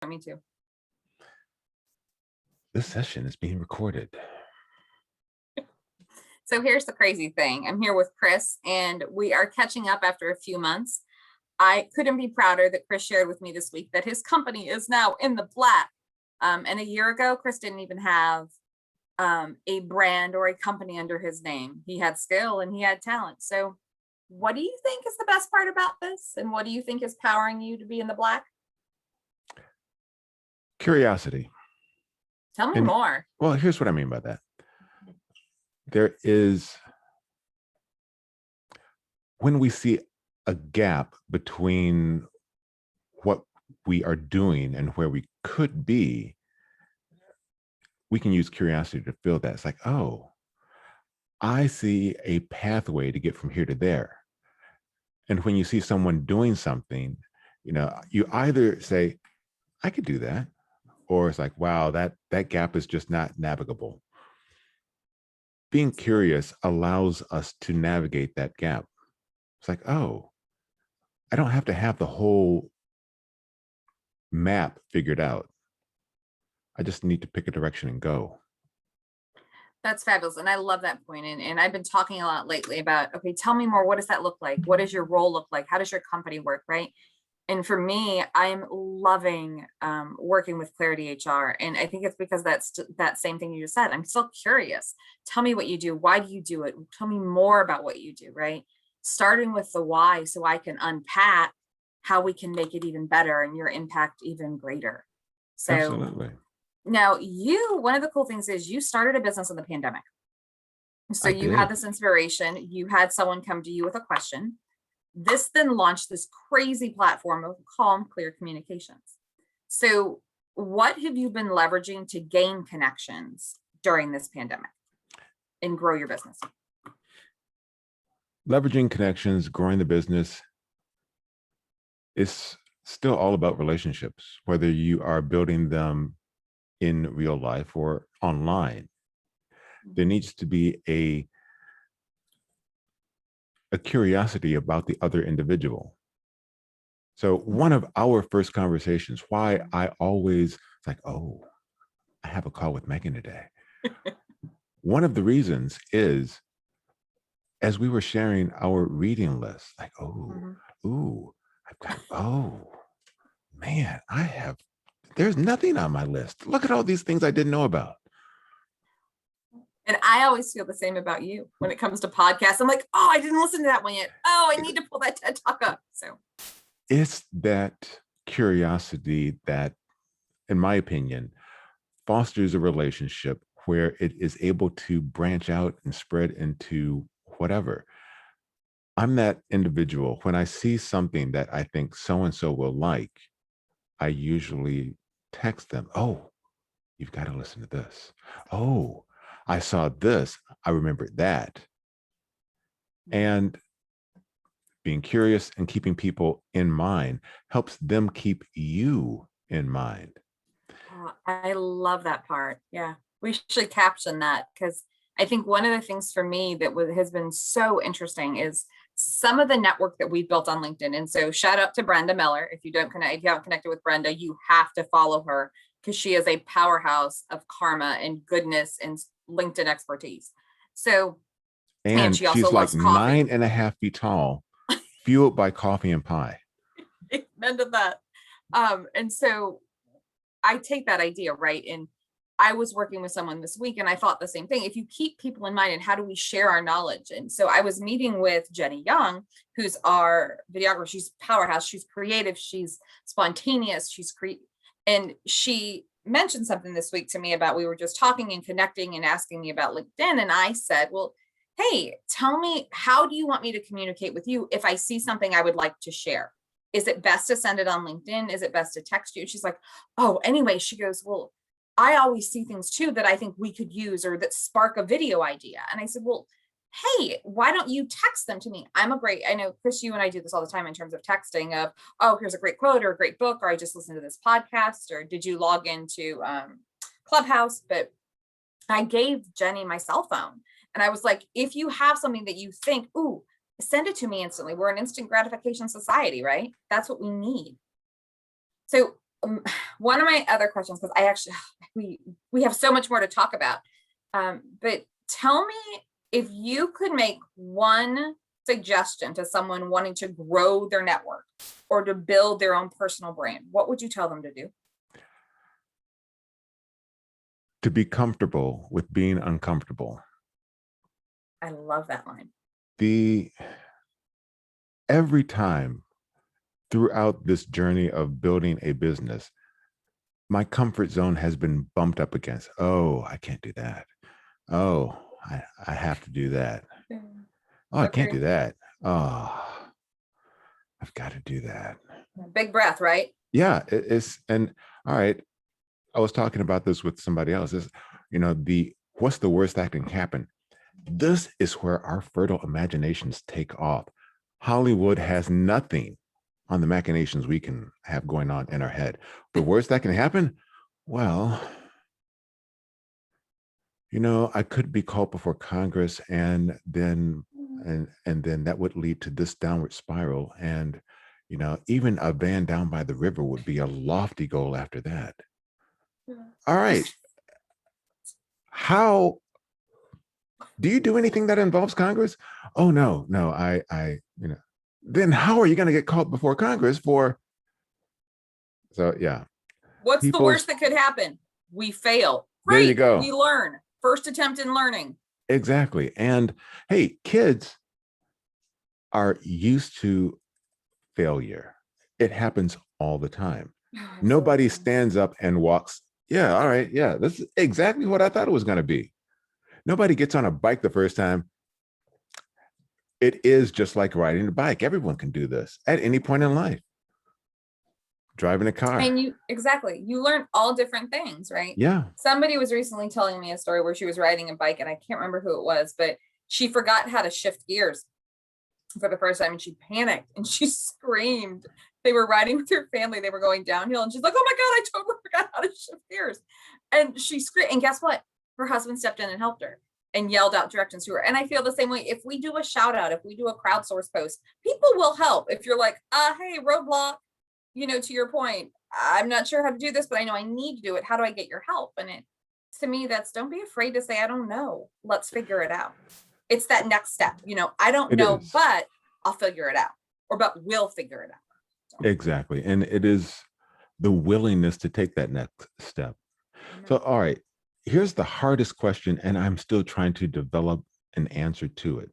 Me too. This session is being recorded. So here's the crazy thing. I'm here with Chris and we are catching up after a few months. I couldn't be prouder that Chris shared with me this week that his company is now in the black. And a year ago, Chris didn't even have a brand or a company under his name. He had skill and he had talent. So what do you think is the best part about this? And what do you think is powering you to be in the black? Curiosity. Tell me more. Well, here's what I mean by that. There is, when we see a gap between what we are doing and where we could be, we can use curiosity to fill that. It's like, oh, I see a pathway to get from here to there. And when you see someone doing something, you either say, I could do that, or it's like, wow, that gap is just not navigable. Being curious allows us to navigate that gap. It's like, oh, I don't have to have the whole map figured out. I just need to pick a direction and go. That's fabulous. And I love that point. And I've been talking a lot lately about, okay, tell me more. What does that look like? What does your role look like? How does your company work? Right. And for me, I'm loving working with Clarity HR. And I think it's because that's that same thing you just said. I'm still curious. Tell me what you do. Why do you do it? Tell me more about what you do, right? Starting with the why so I can unpack how we can make it even better and your impact even greater. So Absolutely. now one of the cool things is you started a business in the pandemic. So you had this inspiration. You had someone come to you with a question. This then launched this crazy platform of calm, clear communications. So what have you been leveraging to gain connections during this pandemic and grow your business? Leveraging connections, growing the business is still all about relationships, whether you are building them in real life or online. There needs to be a curiosity about the other individual. So one of our first conversations, why I always like, oh, I have a call with Megan today. One of the reasons is, as we were sharing our reading list, like, man, there's nothing on my list. Look at all these things I didn't know about. And I always feel the same about you when it comes to podcasts. I'm like, oh, I didn't listen to that one yet. Oh, I need to pull that TED Talk up. So it's that curiosity that, in my opinion, fosters a relationship where it is able to branch out and spread into whatever. I'm that individual. When I see something that I think so-and-so will like, I usually text them, oh, you've got to listen to this. Oh, I saw this. I remembered that. And being curious and keeping people in mind helps them keep you in mind. I love that part. Yeah, we should caption that because I think one of the things for me that has been so interesting is some of the network that we've built on LinkedIn. And so shout out to Brenda Miller. If you haven't connected with Brenda, you have to follow her because she is a powerhouse of karma and goodness and LinkedIn expertise. So, and she also she's like coffee. 9.5 feet tall, fueled by coffee and pie. Amen to that. And so I take that idea, right? And I was working with someone this week and I thought the same thing. If you keep people in mind and how do we share our knowledge? And so I was meeting with Jenny Young, who's our videographer. She's powerhouse. She's creative. She's spontaneous. And she mentioned something this week to me about, we were just talking and connecting and asking me about LinkedIn. And I said, well, hey, tell me, how do you want me to communicate with you if I see something I would like to share? Is it best to send it on LinkedIn? Is it best to text you? She's like, oh, anyway, she goes, well, I always see things too that I think we could use or that spark a video idea. And I said, well, hey, why don't you text them to me? I know, Chris, you and I do this all the time in terms of texting of, oh, here's a great quote or a great book, or I just listened to this podcast, or did you log into Clubhouse? But I gave Jenny my cell phone. And I was like, if you have something that you think, ooh, send it to me instantly. We're an instant gratification society, right? That's what we need. So One of my other questions, because I actually we have so much more to talk about. But tell me, if you could make one suggestion to someone wanting to grow their network or to build their own personal brand, what would you tell them to do? To be comfortable with being uncomfortable. I love that line. The every time throughout this journey of building a business, my comfort zone has been bumped up against. Oh, I can't do that. Oh, I have to do that. Mm, Oh, I can't agree. do that. Oh, I've got to do that. Big breath, right? Yeah, it's and all right. I was talking about this with somebody else. Is the what's the worst that can happen? This is where our fertile imaginations take off. Hollywood has nothing on the machinations we can have going on in our head. The worst that can happen? Well, I could be called before Congress and then that would lead to this downward spiral. And even a van down by the river would be a lofty goal after that. All right. How do you do anything that involves Congress? Oh no, then how are you going to get called before Congress for? So yeah, What's the people's worst that could happen? We fail. there you Great. go. We learn. First attempt in learning. Exactly. And hey, kids are used to failure. It happens all the time. Nobody stands up and walks. Yeah, all right. Yeah, this is exactly what I thought it was going to be. Nobody gets on a bike the first time. It is just like riding a bike. Everyone can do this at any point in life. Driving a car. And you learn all different things, right? Yeah. Somebody was recently telling me a story where she was riding a bike, and I can't remember who it was, but she forgot how to shift gears for the first time, and she panicked and she screamed. They were riding with her family, they were going downhill, and she's like, oh my God, I totally forgot how to shift gears. And she screamed, and guess what? Her husband stepped in and helped her and yelled out directions to her. And I feel the same way. If we do a shout out, if we do a crowdsource post, people will help. If you're like, hey, roadblock, to your point, I'm not sure how to do this, but I know I need to do it. How do I get your help? And to me, that's, don't be afraid to say, I don't know. Let's figure it out. It's that next step. I don't It know, is. but I'll figure it out, but we'll figure it out. So, Exactly. And it is the willingness to take that next step. So, all right, here's the hardest question, and I'm still trying to develop an answer to it.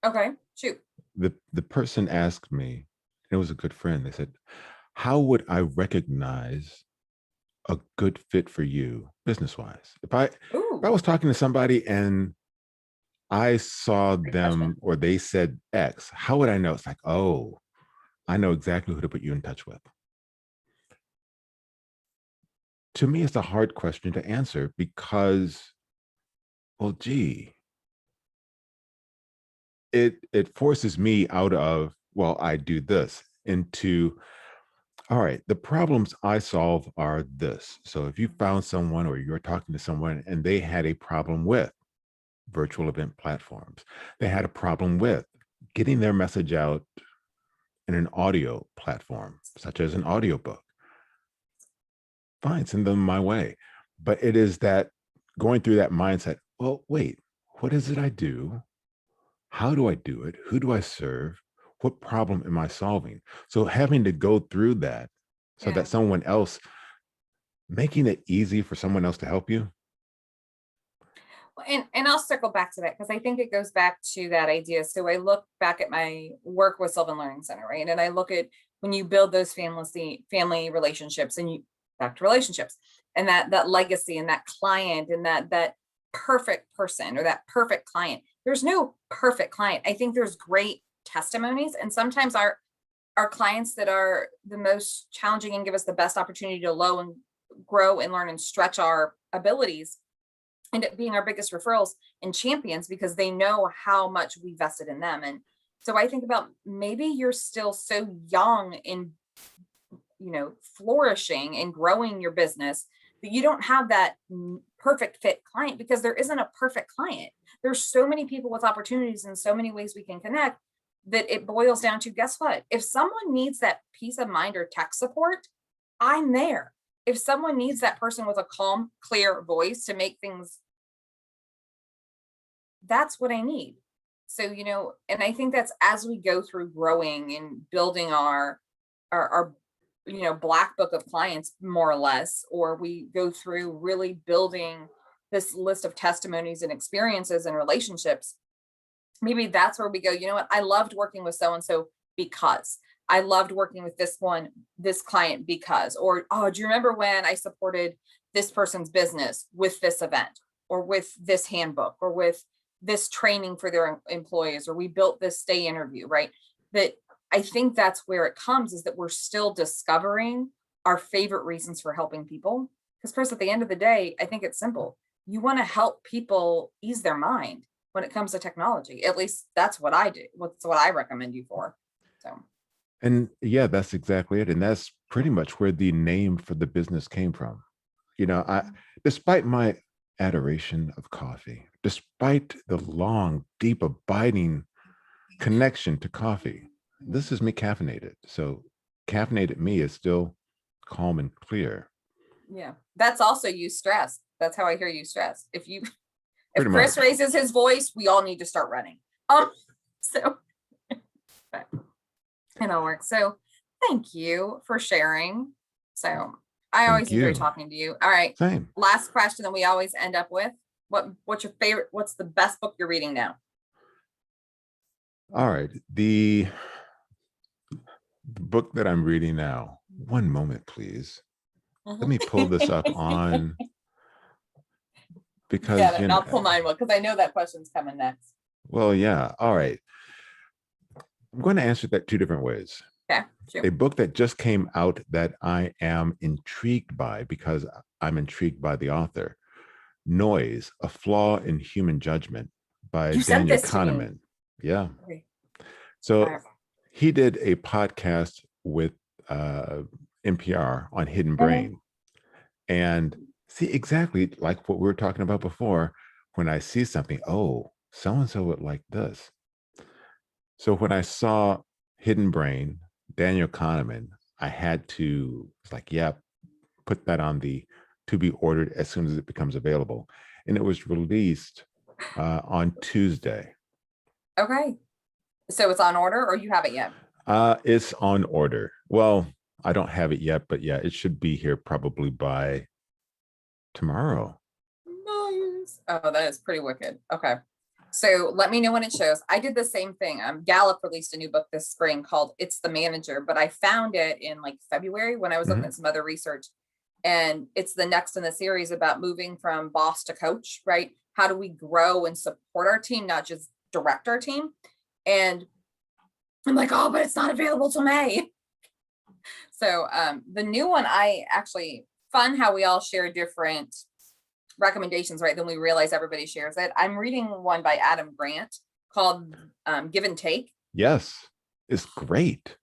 okay, shoot. The person asked me, it was a good friend. They said, how would I recognize a good fit for you business wise? If I Ooh, was talking to somebody and I saw great them question. or they said X, how would I know? It's like, oh, I know exactly who to put you in touch with. To me, it's a hard question to answer because, well, gee, it forces me out of, well, I do this into, all right, the problems I solve are this. So if you found someone or you're talking to someone and they had a problem with virtual event platforms, they had a problem with getting their message out in an audio platform, such as an audiobook, fine, send them my way. But it is that going through that mindset, well, wait, what is it I do? How do I do it? Who do I serve? What problem am I solving? So having to go through that so Yeah. that someone else, making it easy for someone else to help you. And I'll circle back to that because I think it goes back to that idea. So I look back at my work with Sylvan Learning Center, right? And I look at when you build those family relationships, and you back to relationships, and that legacy, and that client, and that perfect person or that perfect client. There's no perfect client. I think there's great testimonies, and sometimes our clients that are the most challenging and give us the best opportunity to grow and learn and stretch our abilities end up being our biggest referrals and champions because they know how much we vested in them. And so I think about, maybe you're still so young in, flourishing and growing your business, that you don't have that perfect fit client, because there isn't a perfect client. There's so many people with opportunities and so many ways we can connect, that it boils down to, guess what? If someone needs that peace of mind or tech support, I'm there. If someone needs that person with a calm, clear voice to make things, that's what I need. So, and I think that's as we go through growing and building our black book of clients more or less, or we go through really building this list of testimonies and experiences and relationships, maybe that's where we go, you know what, I loved working with so and so because I loved working with this client because, or, oh, do you remember when I supported this person's business with this event or with this handbook or with this training for their employees, or we built this stay interview, right? That I think that's where it comes, is that we're still discovering our favorite reasons for helping people. Because, Chris, at the end of the day, I think it's simple. You want to help people ease their mind when it comes to technology. At least that's what I do. What's what I recommend you for. So, And yeah, that's exactly it. And that's pretty much where the name for the business came from. Despite my adoration of coffee, despite the long, deep, abiding connection to coffee, this is me caffeinated. So caffeinated me is still calm and clear. yeah, that's also you stress. That's how I hear you stress. If Pretty Chris much. raises his voice, we all need to start running. So but it'll work. So thank you for sharing. So I always Thank enjoy you. talking to you. All right. Same. Last question that we always end up with. What's your favorite? What's the best book you're reading now? All right. The book that I'm reading now, one moment, please. Let me pull this up on, because, Yeah, and I'll pull mine one because I know that question's coming next. well, yeah. All right. I'm going to answer that two different ways. Okay, sure. A book that just came out that I am intrigued by because I'm intrigued by the author, Noise, A Flaw in Human Judgment by You sent Daniel this to me. Kahneman. Yeah. Okay. So All right. he did a podcast with NPR on Hidden Brain. And see, exactly like what we were talking about before, when I see something, oh, so-and-so would like this. So when I saw Hidden Brain, Daniel Kahneman, I had to, it's like, yeah, put that on the to be ordered as soon as it becomes available. And it was released on Tuesday. Okay. So it's on order, or you have it yet? It's on order. Well, I don't have it yet, but yeah, it should be here probably by tomorrow. Nice. Oh, that is pretty wicked. Okay. So let me know when it shows. I did the same thing. Gallup released a new book this spring called It's the Manager, but I found it in like February when I was looking at some other research. And it's the next in the series about moving from boss to coach, right? How do we grow and support our team, not just direct our team? And I'm like, oh, but it's not available till May. So the new one, I actually, fun how we all share different recommendations, right? Then we realize everybody shares it. I'm reading one by Adam Grant called Give and Take. Yes, it's great.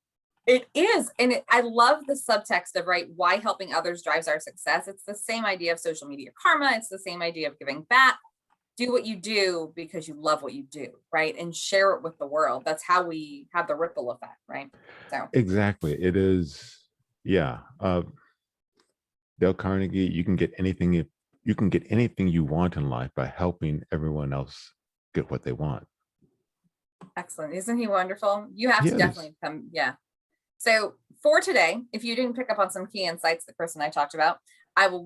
It is. And I love the subtext of, right, why helping others drives our success. It's the same idea of social media karma. It's the same idea of giving back. Do what you do because you love what you do, right? And share it with the world. That's how we have the ripple effect, right? So Exactly. It is. Yeah. Dale Carnegie, you can get anything you want in life by helping everyone else get what they want. excellent. Isn't he wonderful? You have to Yes. definitely come. Yeah. So for today, if you didn't pick up on some key insights that Chris and I talked about,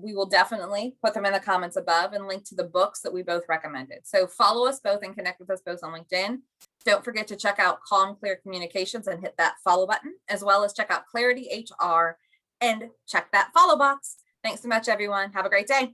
we will definitely put them in the comments above and link to the books that we both recommended. So follow us both and connect with us both on LinkedIn. Don't forget to check out Calm Clear Communications and hit that follow button, as well as check out Clarity HR and check that follow box. Thanks so much, everyone. Have a great day.